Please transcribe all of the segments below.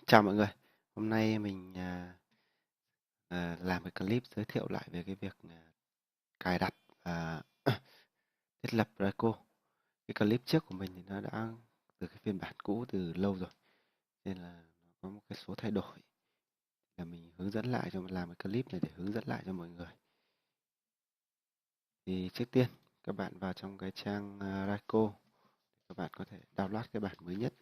Chào mọi người, hôm nay mình làm cái clip giới thiệu lại về cái việc cài đặt và thiết lập raidcall. Cái clip trước của mình thì nó đã từ cái phiên bản cũ từ lâu rồi, nên là nó có một cái số thay đổi. Là mình hướng dẫn lại cho làm cái clip này để hướng dẫn lại cho mọi người. Thì trước tiên các bạn vào trong cái trang raidcall, các bạn có thể download cái bản mới nhất.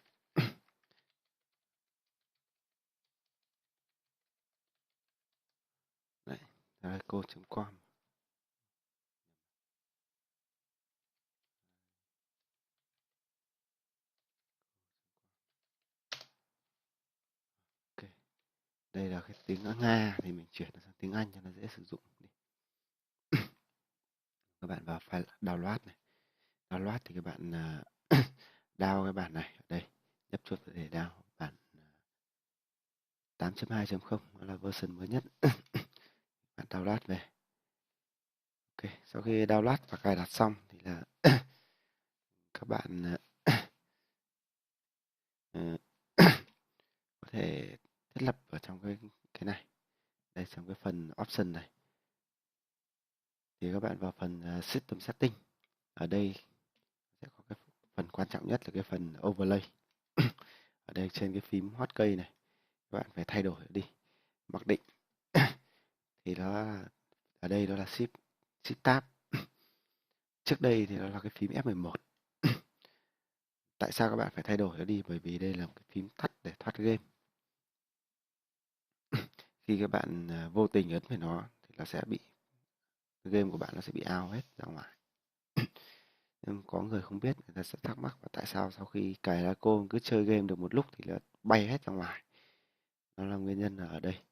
Đấy, raidcall.com. Ok. Đây là cái tiếng Nga thì mình chuyển sang tiếng Anh cho nó dễ sử dụng. Các bạn vào file download này. Download thì các bạn download cái bản này ở đây, nhấp chuột để download bản 8.2.0, đó là version mới nhất. Bạn download về. Ok, sau khi download và cài đặt xong thì là các bạn ờ, có thể thiết lập ở trong cái này. Đây, trong cái phần option này thì các bạn vào phần system setting. Ở đây sẽ có cái phần quan trọng nhất là cái phần overlay. Ở đây trên cái phím hotkey này các bạn phải thay đổi đi. Mặc định thì đó ở đây đó là shift shift tab. Trước đây thì nó là cái phím F11. Tại sao các bạn phải thay đổi nó đi? Bởi vì đây là một cái phím tắt để thoát game. Khi các bạn vô tình ấn phải nó thì nó sẽ bị game của bạn nó sẽ bị out hết ra ngoài. Nhưng có người không biết, người ta sẽ thắc mắc là tại sao sau khi cài ra cô cứ chơi game được một lúc thì nó bay hết ra ngoài. Nó là nguyên nhân là ở đây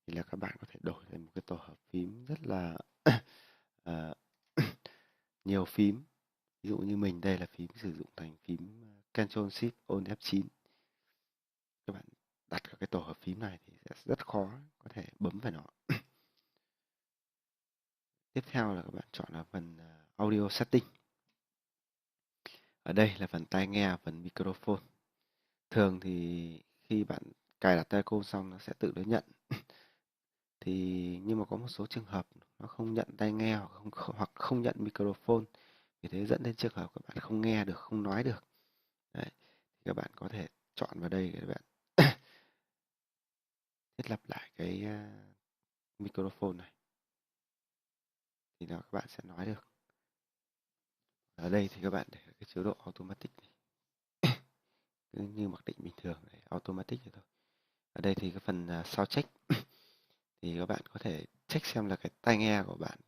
thì là các bạn có thể đổi thành một cái tổ hợp phím rất là nhiều phím. Ví dụ như mình đây là phím sử dụng thành phím Ctrl Shift Alt F9. Các bạn đặt cái tổ hợp phím này thì sẽ rất khó có thể bấm vào nó. Tiếp theo là các bạn chọn là phần audio setting. Ở đây là phần tai nghe, phần microphone. Thường thì khi bạn cài đặt tai cô xong nó sẽ tự nó nhận. Thì nhưng mà có một số trường hợp nó không nhận tai nghe hoặc không nhận microphone. Vì thế dẫn đến trường hợp các bạn không nghe được, không nói được. Đấy. Thì các bạn có thể chọn vào đây để các bạn thiết lập lại cái microphone này. Thì là các bạn sẽ nói được. Ở đây thì các bạn để cái chế độ automatic này. Cứ như mặc định bình thường này, automatic này thôi. Ở đây thì cái phần sound check thì các bạn có thể check xem là cái tai nghe của bạn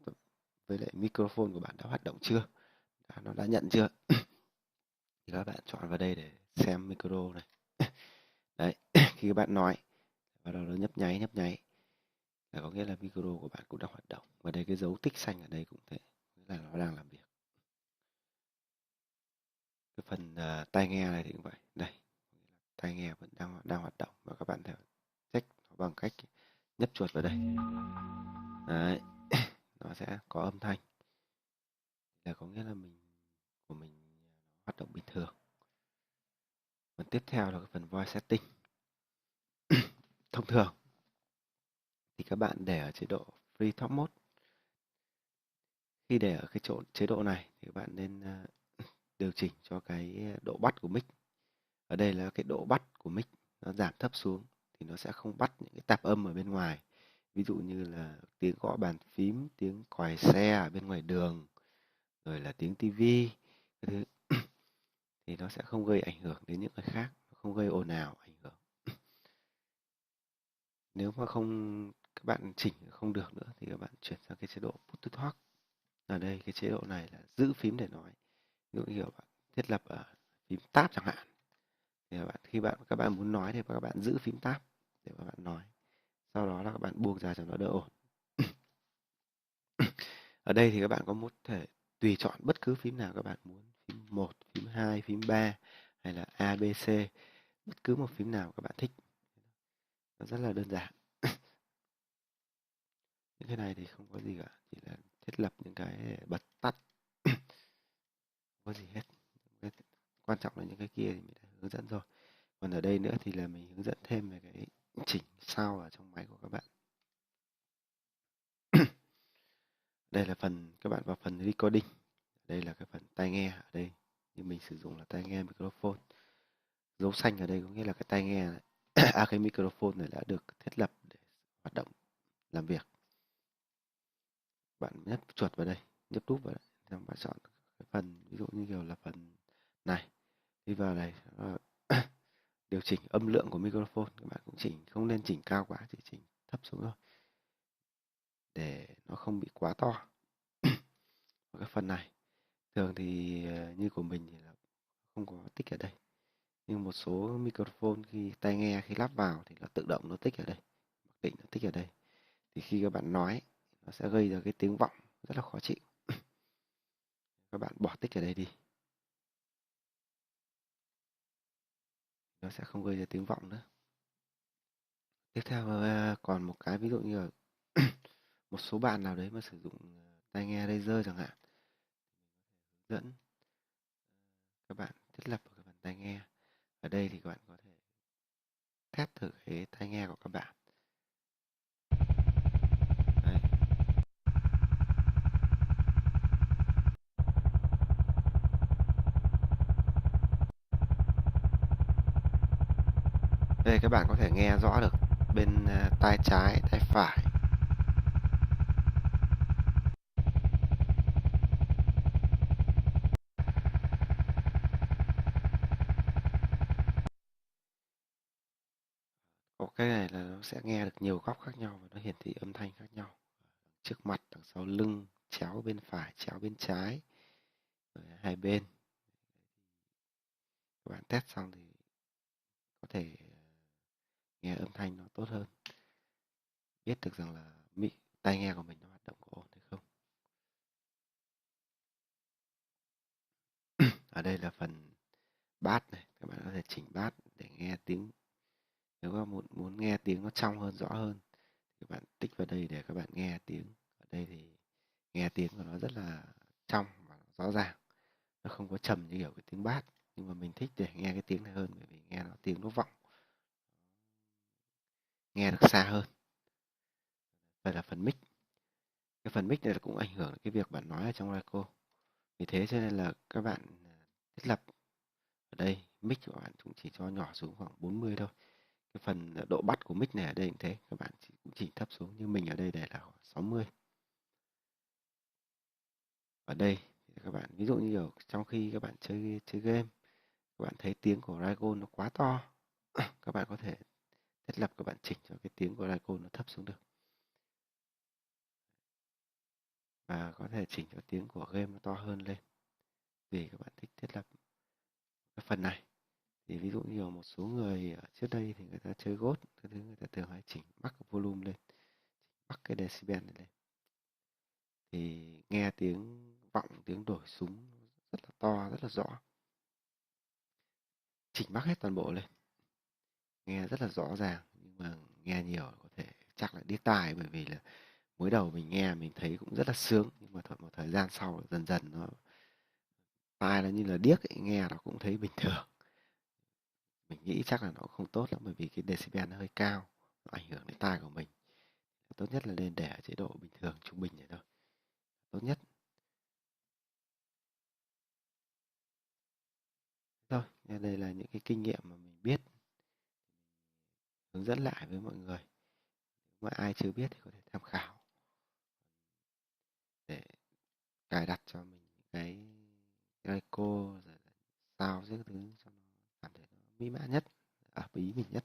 với lại microphone của bạn đã hoạt động chưa, nó đã nhận chưa. Thì các bạn chọn vào đây để xem micro này. Đấy, khi các bạn nói bắt đầu nó nhấp nháy là có nghĩa là micro của bạn cũng đang hoạt động, và đây cái dấu tích xanh ở đây cũng thế, nghĩa là nó đang làm việc. Cái phần tai nghe này thì cũng vậy, đây tai nghe vẫn đang hoạt động, và các bạn thể check bằng cách nhấp chuột vào đây. Đấy, nó sẽ có âm thanh, là có nghĩa là mình hoạt động bình thường. Phần tiếp theo là cái phần voice setting. Thông thường thì các bạn để ở chế độ free talk mode. Khi để ở cái chế độ này thì các bạn nên điều chỉnh cho cái độ bắt của mic. Ở đây là cái độ bắt của mic nó giảm thấp xuống thì nó sẽ không bắt những cái tạp âm ở bên ngoài. Ví dụ như là tiếng gõ bàn phím, tiếng còi xe ở bên ngoài đường, rồi là tiếng tivi, cái thứ thì nó sẽ không gây ảnh hưởng đến những người khác, không gây ồn ào ảnh hưởng. Nếu mà không các bạn chỉnh không được nữa thì các bạn chuyển sang cái chế độ put to talk. Ở đây cái chế độ này là giữ phím để nói. Ví dụ như bạn thiết lập ở phím tab chẳng hạn. Thì khi các bạn muốn nói thì các bạn giữ phím tab để các bạn nói. Sau đó là các bạn buông ra cho nó đỡ ổn. Ở đây thì các bạn có thể tùy chọn bất cứ phím nào các bạn muốn. Phím 1, phím 2, phím 3 hay là A, B, C. Bất cứ một phím nào các bạn thích. Nó rất là đơn giản. Những cái này thì không có gì cả. Chỉ là thiết lập những cái bật tắt. Không có gì hết. Quan trọng là những cái kia thì mình đã hướng dẫn rồi. Còn ở đây nữa thì là mình hướng dẫn thêm về cái chỉnh sound ở trong máy của các bạn. Đây là phần các bạn vào phần recording. Đây là cái phần tai nghe ở đây. Như mình sử dụng là tai nghe microphone. Dấu xanh ở đây có nghĩa là cái tai nghe này. Cái microphone này đã được thiết lập để hoạt động làm việc. Bạn nhấp chuột vào đây, nhấp nút vào đây, xong bạn chọn cái phần ví dụ như kiểu là phần này, đi vào này điều chỉnh âm lượng của microphone. Các bạn cũng chỉnh, không nên chỉnh cao quá, chỉ chỉnh thấp xuống thôi để nó không bị quá to. Ở cái phần này thường thì như của mình thì là không có tích ở đây, nhưng một số microphone khi tai nghe khi lắp vào thì nó tự động nó tích ở đây, mặc định nó tích ở đây, thì khi các bạn nói nó sẽ gây ra cái tiếng vọng rất là khó chịu. Các bạn bỏ tích ở đây đi, nó sẽ không gây ra tiếng vọng nữa. Tiếp theo còn một cái ví dụ như là một số bạn nào đấy mà sử dụng tai nghe laser chẳng hạn, hướng dẫn các bạn thiết lập cái phần tai nghe. Ở đây thì các bạn có thể test thử cái tai nghe của các bạn. Đấy. Đây các bạn có thể nghe rõ được bên tai trái, tai phải. Có cái này là nó sẽ nghe được nhiều góc khác nhau và nó hiển thị âm thanh khác nhau. Trước mặt, đằng sau lưng, chéo bên phải, chéo bên trái, hai bên. Các bạn test xong thì có thể nghe âm thanh nó tốt hơn, biết được rằng là tai nghe của mình nó hoạt động có ổn hay không. Ở đây là phần bass này, các bạn có thể chỉnh bass để nghe tiếng. Nếu các bạn muốn nghe tiếng nó trong hơn, rõ hơn, các bạn tích vào đây để các bạn nghe tiếng. Ở đây thì nghe tiếng của nó rất là trong và rõ ràng, nó không có trầm như kiểu cái tiếng bass, nhưng mà mình thích để nghe cái tiếng này hơn bởi vì nghe nó tiếng nó vọng, nghe được xa hơn. Đây là phần mic. Cái phần mic này là cũng ảnh hưởng đến cái việc bạn nói ở trong raidcall. Vì thế cho nên là các bạn thiết lập ở đây mic của bạn cũng chỉ cho nhỏ xuống khoảng 40 thôi. Cái phần độ bắt của mic này ở đây cũng thế, các bạn cũng chỉnh thấp xuống, như mình ở đây để là 60. Ở đây các bạn ví dụ như kiểu trong khi các bạn chơi game, các bạn thấy tiếng của raidcall nó quá to, các bạn có thể thiết lập, các bạn chỉnh cho cái tiếng của raidcall nó thấp xuống được, và có thể chỉnh cho tiếng của game nó to hơn lên vì các bạn thích thiết lập cái phần này. Thì ví dụ như là một số người ở trước đây thì người ta chơi gốt, cái thứ người ta thường hay chỉnh bắc volume lên, bắc cái decibel này lên, thì nghe tiếng vọng, tiếng đổi súng rất là to, rất là rõ. Chỉnh bắc hết toàn bộ lên, nghe rất là rõ ràng, nhưng mà nghe nhiều có thể chắc là điếc tai, bởi vì là mới đầu mình nghe mình thấy cũng rất là sướng, nhưng mà một thời gian sau dần dần nó tai nó như là điếc ấy, nghe nó cũng thấy bình thường. Mình nghĩ chắc là nó cũng không tốt lắm bởi vì cái decibel nó hơi cao, nó ảnh hưởng đến tai của mình. Tốt nhất là nên để ở chế độ bình thường, trung bình này thôi, tốt nhất. Thôi, đây là những cái kinh nghiệm mà mình biết, hướng dẫn lại với mọi người. Nếu mà ai chưa biết thì có thể tham khảo để cài đặt cho mình cái eco rồi sao các thứ cho nó cảm thấy nó mỹ mãn nhất, hợp ý mình nhất.